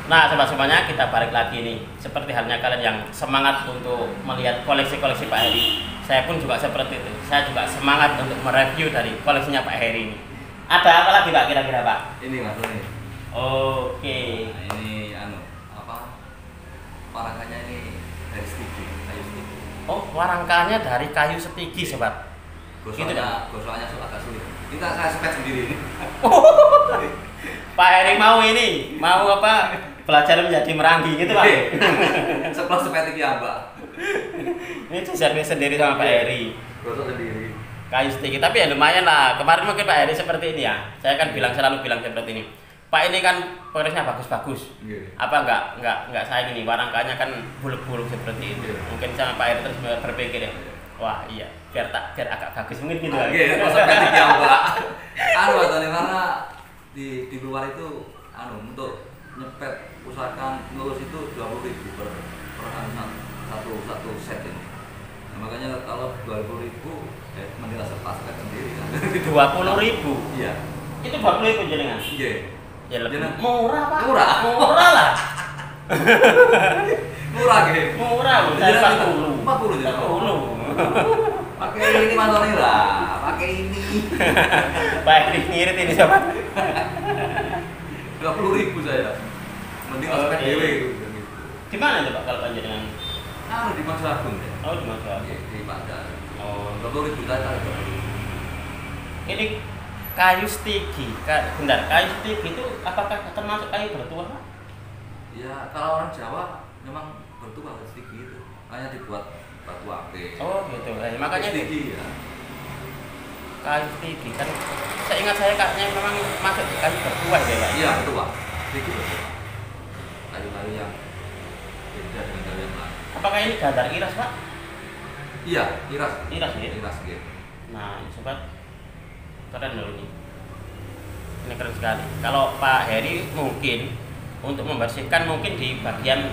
Nah, sobat semuanya, kita balik lagi nih. Seperti halnya kalian yang semangat untuk melihat koleksi-koleksi Pak Heri, saya pun juga seperti itu. Saya juga semangat untuk mereview dari koleksinya Pak Heri ini. Ada apa lagi Pak kira-kira Pak? Ini Mas ini. Oke. Nah, ini warangkanya ini dari stigi, kayu stigi. Oh, warangkanya dari kayu setigi, sobat. Gosokannya agak sulit. Ini saya spek sendiri ini. Pak Heri mau ini, mau apa? Belajar menjadi merangi gitu Pak. Sekelas sepetik ya Mbak. Ini desainnya sendiri sama Pak Heri. Gosok sendiri. Kayu stigi, tapi ya lumayan lah. Kemarin mungkin Pak Heri seperti ini ya. Saya kan selalu bilang seperti ini. Pak ini kan progresnya bagus-bagus. Apa enggak saya gini, warangkanya kan buluk-buluk seperti itu. Mungkin sama Pak Heri terus berpikir ya. Wah iya, biar agak bagus mungkin gitu. Oke, gosok sepetik ya Mbak. Karena di luar itu untuk nyepet usahakan ngelus itu 20.000 per satu set ini. Nah, makanya kalau 20.000 mending sepet sendiri kan. 20.000. Iya. Itu 20.000 jenengan. Iya. Ya lebih murah Pak. Murah lah. Murah gitu. Murah loh. 40 ya. 40. Pakai ini Mas Tony lah. Pakai ini. Baik ngirit ini sobat. 20.000 saya. Mending sepet dewe itu. Di mana itu Pak kalau panjenengan? Di Mas Agung ya. Oh, di Mas Agung. Di Padang. Oh, 20.000 saya. ini kayu stigi. Bentar, kayu stigi itu apakah termasuk kayu bertuah Pak? Ya, kalau orang Jawa memang bertuah stigi itu. Hanya dibuat batu akik. Oh, gitu. Makanya stigi ya. Kayu stigi kan saya ingat saya kayaknya memang masuk kayu bertuah ya Pak. Iya, bertuah. Stigi bertuah. Kayu-kayu yang beda dengan kayu yang lain. Apakah ini gadar iras Pak? Iya, iras. Iras ya? Iras gitu. Nah, ini sobat, keren loh ini. Ini keren sekali. Kalau Pak Heri mungkin untuk membersihkan mungkin di bagian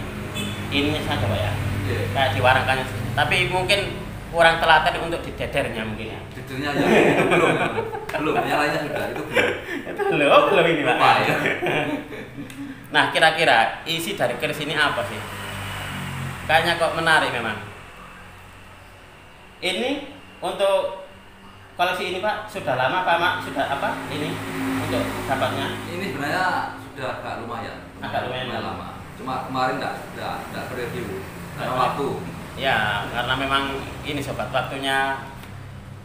ininya saja Pak ya. Iya. Kayak di warangkanya. Tapi mungkin kurang telaten untuk di dedernya mungkin ya. Dedernya aja itu belum. Belum, yang lainnya sudah, itu belum. Itu belum ini Pak. Lupa, ya. Nah, kira-kira isi dari keris ini apa sih? Kayaknya kok menarik memang. Ini untuk koleksi ini Pak, sudah lama Pak, sudah apa ini untuk dapatnya? Ini sebenarnya sudah agak lumayan. Agak lumayan lama. Cuma kemarin enggak review karena waktu. Ya, karena memang ini sobat, waktunya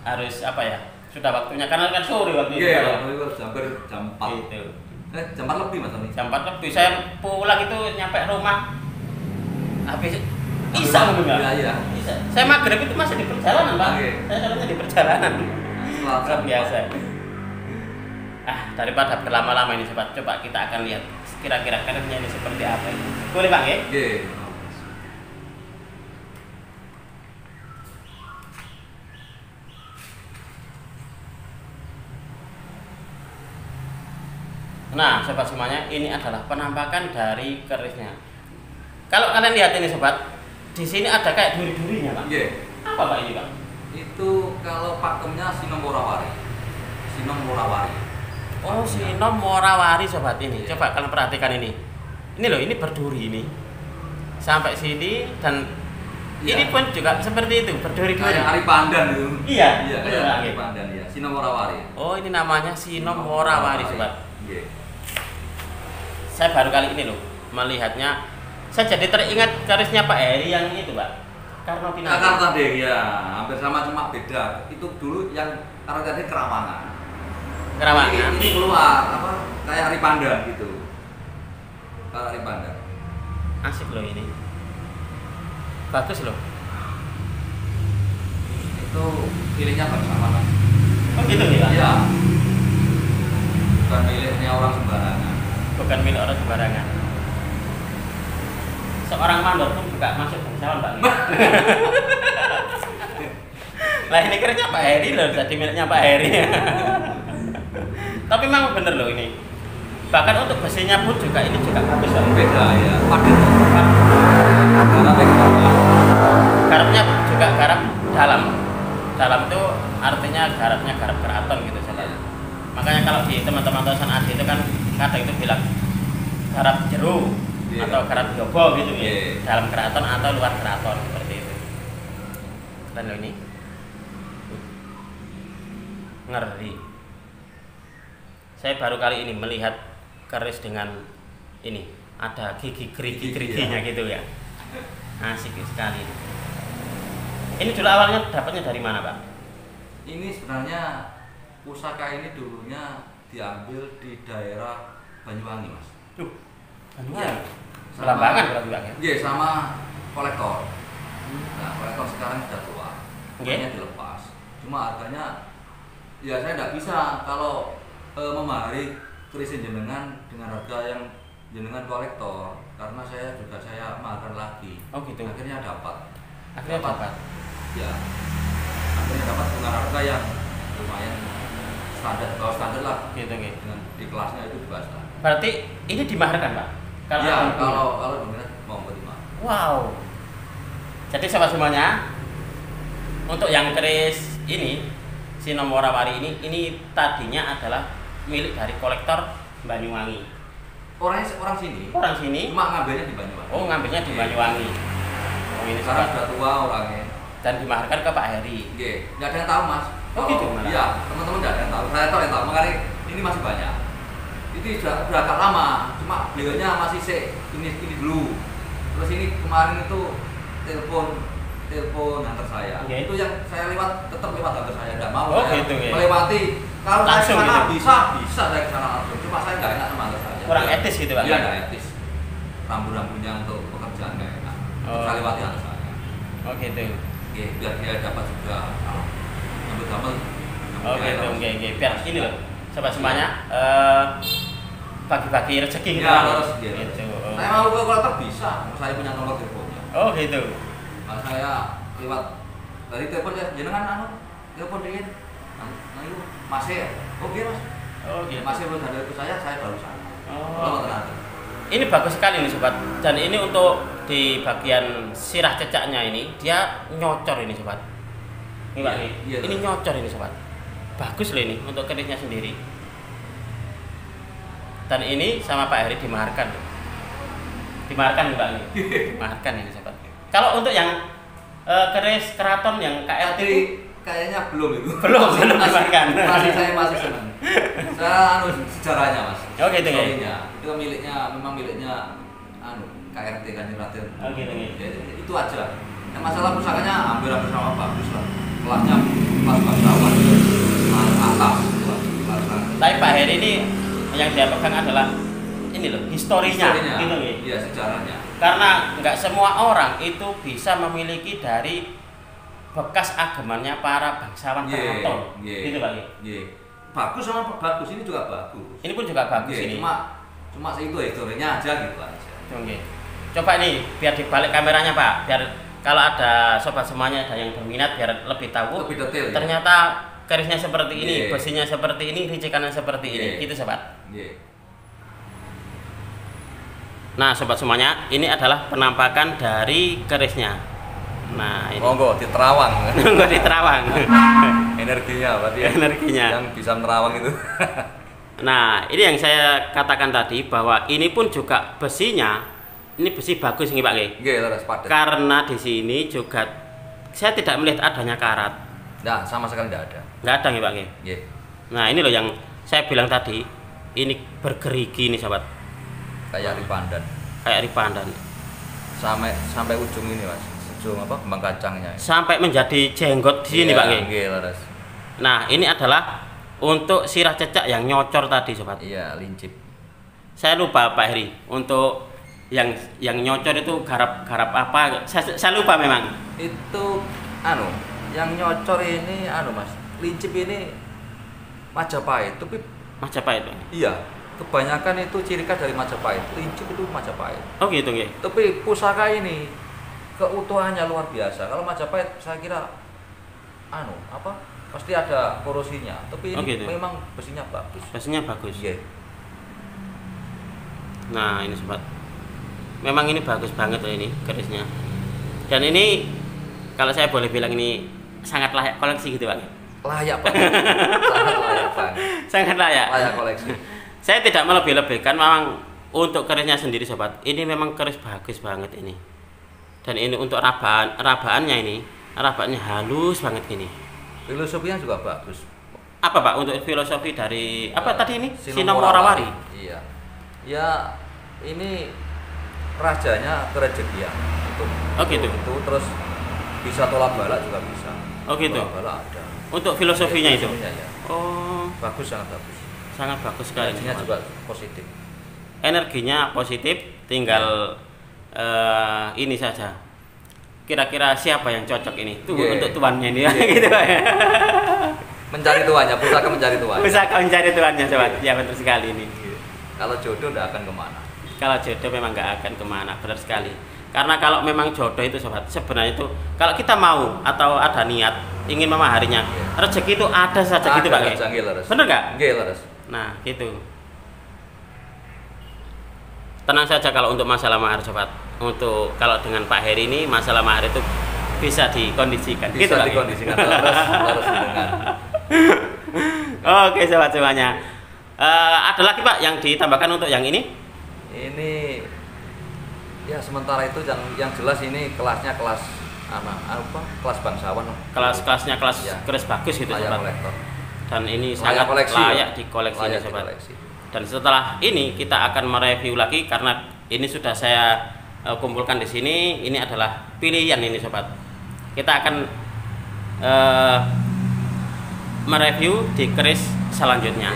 harus apa ya? Sudah waktunya karena kan sore waktu itu. Iya, hampir jam 4. Gitu. Jam 4 lebih Mas Tony. Jam 4 lebih saya pulang itu nyampe rumah habis Isa mungkin enggak? Iya. Isa. Saya maghrib itu masih di perjalanan, Pak. Oke. Saya selalu di perjalanan. Luar biasa. Daripada berlama-lama ini sobat, coba kita akan lihat kira-kira kerennya ini seperti apa ini. Boleh Pak ya? Iya. Nah, sobat semuanya, ini adalah penampakan dari kerisnya. Kalau kalian lihat ini sobat, di sini ada kayak duri-durinya, Pak. Iya. Apa Pak ini, Pak? Itu kalau pakemnya Sinom Morawari. Sinom Morawari. Oh, Sinom Morawari sobat ini. Coba kalian perhatikan ini. Ini loh, ini berduri ini. Sampai sini dan ini pun juga seperti itu, berduri-duri. Kayak Ari Pandan itu. Iya, Iya, kayak Ari Pandan ya. Sinom Morawari. Oh, ini namanya Sinom Morawari sobat. Iya. Saya baru kali ini loh melihatnya. Saya jadi teringat kerisnya Pak Heri yang itu, Pak. Karno Pinangki. Jakarta deh ya, hampir sama cuma beda. Itu dulu yang karena tadi Kerawangan. Kerawangan. Ini keluar apa kayak Ari Pandan gitu. Kayak Ari Pandan. Asik loh ini. Bagus loh. Itu pilihnya bersama Mas. Oh gitu nih, Pak. Iya. Bukan miliknya orang sembarangan. Bukan milik orang sembarangan. Seorang mandor pun juga masuk bangsawan Pak. Lah ini kerisnya Pak Heri loh, jadi miliknya Pak Heri. Tapi memang bener loh ini. Bahkan untuk besinya pun juga ini juga bagus Pak. Beda ya. Garapnya Garapnya juga garap dalam. Dalam itu artinya garapnya garap keraton gitu saudara. Makanya kalau di teman-teman dosen AD itu kan kadang itu bilang garap jeruk, atau kerat jobo gitu ya. Iya. Dalam keraton atau luar keraton seperti itu. Keren loh ini. Ngeri. Saya baru kali ini melihat keris dengan ini ada gigi-geriginya gitu ya. Asik sekali. Ini dulu awalnya dapatnya dari mana, Pak? Ini sebenarnya pusaka ini dulunya diambil di daerah Banyuwangi, Mas. Banyuwangi. Belambangan berarti, Pak ya? Iya, sama kolektor. Nah, kolektor sekarang sudah tua. Oke. Makanya dilepas. Cuma harganya ya saya tidak bisa kalau memahari keris jenengan dengan harga yang jenengan kolektor, karena saya mahalkan lagi. Oh gitu. Akhirnya dapat. Ya. Akhirnya dapat dengan harga yang lumayan bawah standar lah. Gitu. Dengan di kelasnya itu juga standar. Berarti ini dimaharkan, Pak? Ya, kalau dominan mau terima. Wow. Jadi sobat semuanya, untuk yang keris ini Sinomorawari ini tadinya adalah milik dari kolektor Banyuwangi. Orang sini. Orang sini. Cuma ngambilnya di Banyuwangi. Oh, ngambilnya di Banyuwangi. Oh, ini sekarang sobat. sudah tua orangnya. Dan dimaharkan ke Pak Heri. Iya, nggak ada yang tahu, Mas. Oh, gitu, malah. Iya, teman-teman nggak ada yang tahu. Saya tahu yang tahu, makanya ini masih banyak. Itu sudah agak lama, cuma beliaunya masih ini dulu. Terus ini kemarin itu telepon antar saya. Okay. Itu yang saya tetap lewat antar saya, nggak mau Oh, saya gitu, ya. melewati. Kalau saya Langsung ke sana gitu. bisa saya ke sana langsung. Cuma saya nggak enak sama antar saya. Kurang etis gitu, Pak. Iya, nggak etis. Rambu-rambunya untuk pekerjaan nggak enak. Oh. Saya lewati antar saya. Oh gitu. Oke, biar dia dapat juga ngambil. Oh gitu, oke. Biar ini loh, sobat semuanya, bagi-bagi rezeki gitu. Ya, Pak. harus gitu. Gitu. Oh. Saya mau ke kolektor bisa, saya punya nomor teleponnya. Oh gitu. Kalau saya lewat dari telepon ya, jenengan telepon dingin. Itu masih ya? Oke Mas. Oh gitu. Masih belum ada ke saya baru sana. Oh. Ini bagus sekali nih sobat. Dan ini untuk di bagian sirah cecaknya ini dia nyocor ini sobat. Ini Pak, Iya, ini nyocor ini sobat. Bagus loh ini untuk kerisnya sendiri. Dan ini sama Pak Heri dimaharkan. Dimaharkan nih Pak ini. Dimaharkan ini sobat. Kalau untuk yang keris keraton yang KRT Tapi kayaknya belum itu. belum dimaharkan. Masih senang. Saya sejarahnya Mas. Oh gitu ya. Historinya. Itu memang miliknya KRT Kanjeng Raden. Oh gitu ya. Ya, itu aja. Yang masalah pusakanya hampir sama bagus lah. Kelasnya pas bangsawan atas. Tapi Pak Heri ini yang dia pegang adalah ini loh historinya gitu ya. Iya, sejarahnya. Karena nggak semua orang itu bisa memiliki dari bekas agemannya para bangsawan keraton. Gitu Pak. Bagus sama bagus, ini juga bagus. Ini pun juga bagus ini. Cuma itu historinya aja gitu aja. Oke. Coba nih biar dibalik kameranya Pak, biar kalau ada sobat semuanya ada yang berminat biar lebih tahu. Lebih detail. Ternyata kerisnya seperti ini, besinya seperti ini, ricikannya seperti ini. Gitu sobat. Nah, sobat semuanya, ini adalah penampakan dari kerisnya. Nah, ini. Monggo diterawang. Monggo diterawang. Energinya berarti. Energinya. Yang bisa menerawang itu. Nah, ini yang saya katakan tadi bahwa ini pun juga besinya, ini besi bagus nih Pak. Nggih, leres padat. Karena di sini juga saya tidak melihat adanya karat. Nah, sama sekali tidak ada. Nggak ada nih Pak. Nggih. Nah, ini loh yang saya bilang tadi, ini bergerigi nih sobat. Kayak ripandan. Kayak ripandan. Sampai ujung ini Mas. Ujung apa? Kembang kacangnya. Sampai menjadi jenggot di sini Pak. Nggih, leres. Nah, ini adalah untuk sirah cecak yang nyocor tadi sobat. Iya, lincip. Saya lupa Pak Heri untuk yang nyocor itu garap apa? Saya lupa memang. Itu yang nyocor ini Mas. Lincip ini Majapahit, tapi Majapahit Pak. iya, kebanyakan itu ciri khas dari Majapahit. Lincip itu Majapahit. Oh gitu nggih. Tapi pusaka ini keutuhannya luar biasa. Kalau Majapahit saya kira pasti ada korosinya, tapi ini gitu. memang besinya bagus. Besinya bagus. Iya. Nah, ini sobat. Memang ini bagus banget loh ini kerisnya. Dan ini kalau saya boleh bilang ini sangat layak koleksi gitu Pak. Layak banget. Sangat layak banget. Sangat layak. Layak koleksi. Saya tidak melebih-lebihkan, memang Untuk kerisnya sendiri sobat, ini memang keris bagus banget ini. Dan ini untuk rabaannya ini, rabaannya halus banget ini. Filosofinya juga bagus. Apa Pak untuk filosofi dari apa tadi ini? Sinomorawari. Iya. Ya ini rajanya kerejekian itu. Oh gitu. Itu terus bisa tolak balak juga bisa. Oh gitu. Tolak balak ada. Untuk filosofinya itu. Ya. Oh, Bagus, sangat bagus. sangat bagus sekali. Energinya juga positif. Energinya positif, tinggal ini saja. Kira-kira siapa yang cocok ini? Untuk tuannya ini gitu. Mencari tuannya, pusaka mencari tuannya. Pusaka mencari tuannya sobat. Ya betul sekali ini. Kalau jodoh tidak akan kemana. Kalau jodoh memang nggak akan kemana, benar sekali. Karena kalau memang jodoh itu sobat, sebenarnya itu kalau kita mau atau ada niat ingin memaharinya, rezeki itu ada saja gitu Pak. Benar nggak? Nah gitu. Tenang saja kalau untuk masalah mahar sobat. Untuk kalau dengan Pak Heri ini masalah mahar itu bisa dikondisikan. Bisa gitu, dikondisikan. Harus dengan. Oke sobat semuanya. Ada lagi Pak yang ditambahkan untuk yang ini? Ini ya sementara itu yang jelas ini kelasnya kelas kelas bangsawan. Kelasnya ya. Keris bagus gitu sobat. Kolektor. Dan ini layak sangat koleksi, layak dikoleksi ya, sobat. Dan setelah ini kita akan mereview lagi karena ini sudah saya kumpulkan di sini. Ini adalah pilihan ini sobat. Kita akan mereview di keris selanjutnya.